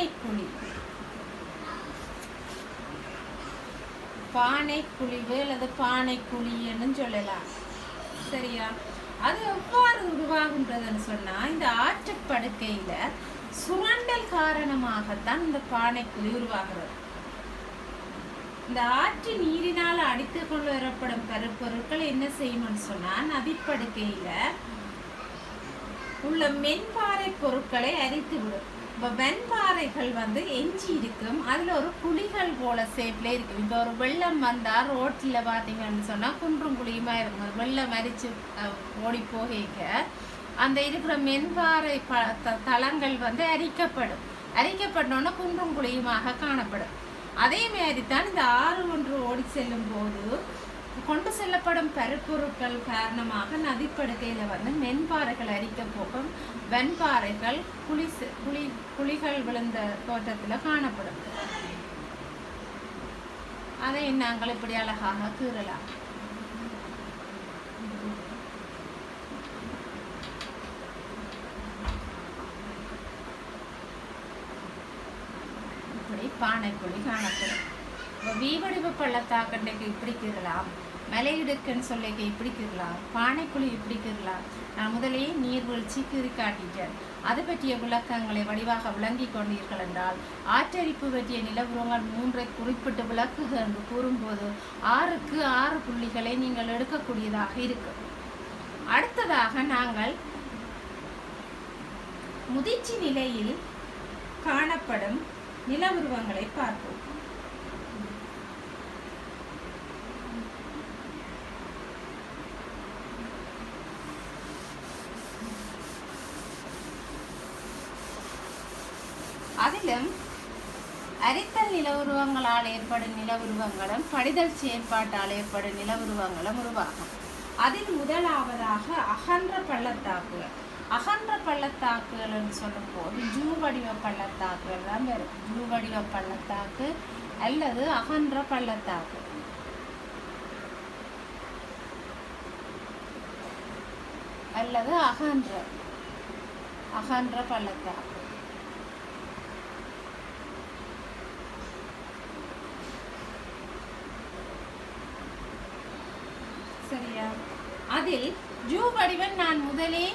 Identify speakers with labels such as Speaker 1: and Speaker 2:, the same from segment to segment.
Speaker 1: பானைக்குழி. பானைக்குழிவு அல்லது பானைக்குழின்னு சொல்லலாம். சரியா? அது எவ்வாறு உருவாகின்றதுன்னு சொன்னா, இந்த ஆற்றுப்படுக்கையில சுரண்டல் காரணமாகத்தான் இந்த பானைக்குழி உருவாகிறது. இந்த ஆற்று நீரினால் அடித்து கொண்டு வரப்படும் கருப்பொருட்கள் என்ன செய்யணும்னு சொன்னா, நதிப்படுக்கையில உள்ள மென்பாறை பொருட்களை அரித்து விடும். இப்போ வெண்பாறைகள் எஞ்சி இருக்கும், அதில் ஒரு குழிகள் போல ஷேப்ல இருக்கும். இப்போ ஒரு வெள்ளம் வந்தால் ரோட்டில் பார்த்தீங்கன்னு சொன்னால் குன்றும் குழியுமா இருக்கும். அது வெள்ளம் அரிச்சு ஓடி போக அந்த இருக்கிற மென்பாறை தளங்கள் அரிக்கப்படும். அரிக்கப்பட்டோன்னா குன்றும் குழியுமாக காணப்படும். அதே மாதிரி தான் இந்த ஆறு ஒன்று ஓடி செல்லும் போது கொண்டு செல்லப்படும் பருப்பொருட்கள் காரணமாக நதிப்படுக்கையில் மென்பாறைகள் அரிக்க போகும் வெண்பாறைகள் குழிகள் விழுந்த தோற்றத்தில் காணப்படும். அதை நாங்கள் இப்படி அழகாக கீறலாம். இப்படி பானைக்குழி காணப்படும். இப்போ வீவடிவ பள்ளத்தாக்கண்டைக்கு இப்படி கீறலாம், மலையிடுக்குன்னு சொல்லிக்க இப்படி கீறலாம், பானைக்குழி இப்படி கீறலாம். நான் முதலே நீர்வீழ்ச்சி கீறி காட்டிட்டேன். அது பற்றிய விளக்கங்களை வடிவாக விளங்கி கொண்டீர்கள் என்றால், ஆற்றரிப்பு பற்றிய நிலவுரங்கள் 3 குறிப்பிட்டு விளக்குக என்று கூறும்போது 6க்கு 6 புள்ளிகளை நீங்கள் எடுக்கக்கூடியதாக இருக்கு. அடுத்ததாக நாங்கள் முதிர்ச்சி நிலையில் காணப்படும் நிலவுருவங்களை பார்ப்போம். அதிலும் அரித்தல் நிலவுருவங்களால் ஏற்படும் நிலவுருவங்களும் படிதல் செயற்பாட்டால் ஏற்படும் நிலவுருவங்களும் உருவாகும். அதில் முதலாவதாக அகன்ற பள்ளத்தாக்குகள். அகன்ற பள்ளத்தாக்குகள் சொல்லும் போது ஜூ வடிவ பள்ளத்தாக்குகள் தான் வரும். ஜூ வடிவ பள்ளத்தாக்கு அல்லது அகன்ற பள்ளத்தாக்கு. அல்லது அகன்ற பள்ளத்தாக்கு. சரியா? அதில் ஜூ வடிவன் நான் முதலே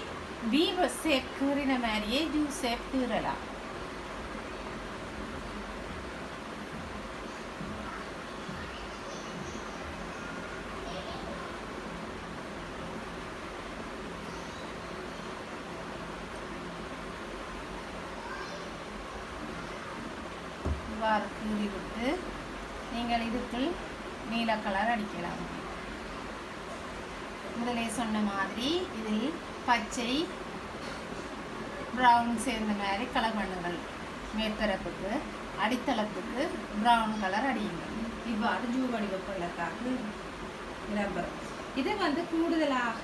Speaker 1: V ஷேப் கீறின மாதிரியே ஜூ ஷேப் கீறலாம். இவ்வாறு கீறி விட்டு நீங்கள் இதுக்குள் நீல கலர் அடிக்கலாம். முதலே சொன்ன மாதிரி இதில் பச்சை ப்ரௌன் சேர்ந்த மாதிரி கலர் பண்ணுங்கள். மேற்பரப்புக்கு அடித்தளத்துக்கு ப்ரௌன் கலர் அடியுங்கள். இவ்வாறு ஜூ வடிவ பள்ளத்தாக்கு விளம்பரம். இது கூடுதலாக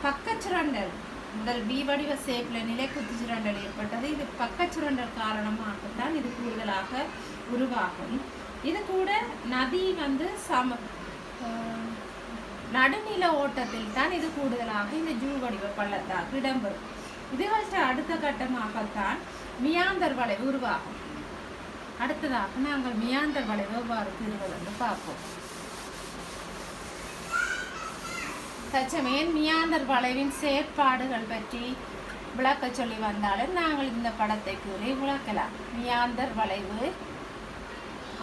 Speaker 1: பக்கச்சுரண்டல் முதல் பி வடிவ ஷேப்பில் நிலை குத்து சுரண்டல் ஏற்பட்டது. இது பக்கச்சுரண்டல் காரணமாகத்தான் இது கூடுதலாக உருவாகும். இது கூட நதி நடுநில ஓட்டத்தில் தான் இது கூடுதலாக இந்த ஜூ வடிவ பள்ளத்தாக்கு இடம்பெறும். இதுகள்ட்ட அடுத்த கட்டமாகத்தான் மியாந்தர் வளைவு உருவாகும். அடுத்ததாக நாங்கள் மியாந்தர் வளைவு எவ்வாறு தீர்வதென்று பார்ப்போம். தற்சமயம் மியாந்தர் வளைவின் செயற்பாடுகள் பற்றி விளக்க சொல்லி வந்தாலும் நாங்கள் இந்த படத்தை கூறி விளக்கலாம். மியாந்தர் வளைவு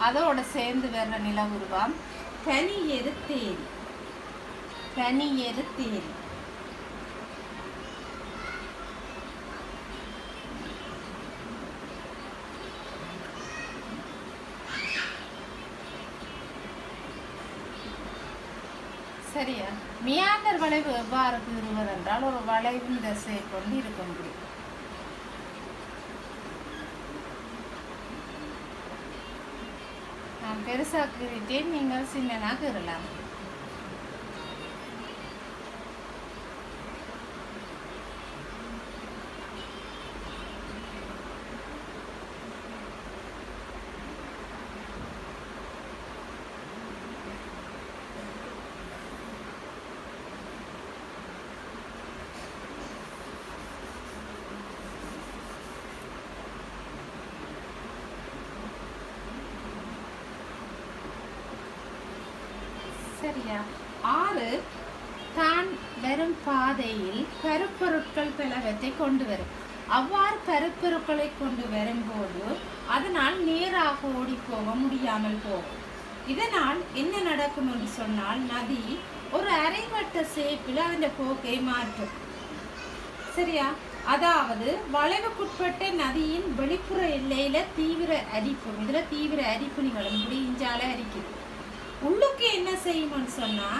Speaker 1: அதோட சேர்ந்து வர்ற நிலவுருவம் பனியெரு தேரி. சரியா? மியாந்தர் வளைவு எவ்வாறு கூறுவதென்றால் ஒரு வளைவின் திசையை கொண்டு இருக்க முடியும். நான் பெருசாக்கிவிட்டேன், நீங்கள் சின்னனாக இருக்கலாம். சரியா? 6 தான் வரும் பாதையில் பருப்பொருட்கள் பலவற்றை கொண்டு வரும். அவ்வாறு பருப்பொருட்களை கொண்டு வரும்போது அதனால் நேராக ஓடி போக முடியாமல் போகும். இதனால் என்ன நடக்கும் என்று சொன்னால் நதி ஒரு அரைவட்ட சேப்பில் அதன் போக்கை மாற்றும். சரியா? அதாவது வளைவுக்குட்பட்ட நதியின் வெளிப்புற எல்லையில தீவிர அரிப்பு, இதுல தீவிர அரிப்பு நிகழும். இப்படி இஞ்சால அரிக்குது. உள்ளுக்கு என்ன செய்யும்னு சொன்னா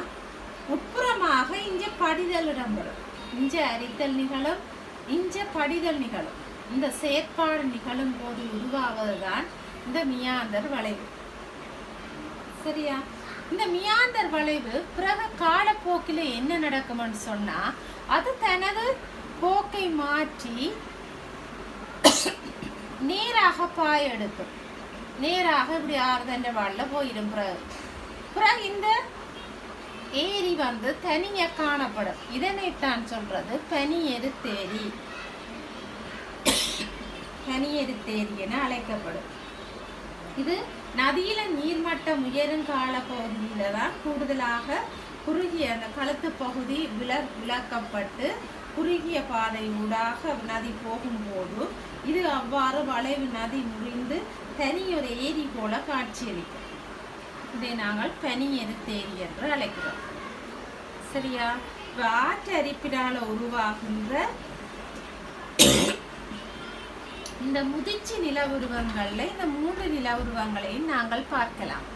Speaker 1: உட்புறமாக இஞ்ச படிதல் இடம்பெறும். இஞ்ச அரித்தல் நிகழும், இஞ்ச படிதல் நிகழும். இந்த செயற்பாடு நிகழும் போது உருவாவதுதான் இந்த மியாந்தர் வளைவு. சரியா? இந்த மியாந்தர் வளைவு பிறகு காலப்போக்கில் என்ன நடக்கும்னு சொன்னா அது தனது போக்கை மாற்றி நேராக பாய எடுக்கும். நேராக இப்படி ஆறுதண்ட வாழ போயிடும். பிறகு இந்த ஏரி வந்து தனிய காணப்படும். இதனைத்தான் சொல்றது பனியெருத்தேரி. பனியெருத்தேரி என அழைக்கப்படும். இது நதியில நீர்மட்டம் உயரும் கால பகுதியில தான் கூடுதலாக குறுகிய அந்த களத்து பகுதி விளக்கப்பட்டு குறுகிய பாதை ஊடாக நதி போகும்போது இது அவ்வாறு வளைவு நதி முறிந்து தனியொரு ஏரி போல காட்சியளிக்கும். இதை நாங்கள் பனியெருத்தேரி என்று அழைக்கிறோம். சரியா? ஆற்றரிப்பினால உருவாகின்ற இந்த முதிர்ச்சி நில உருவங்கள்ல இந்த 3 நில உருவங்களையும் நாங்கள் பார்க்கலாம்.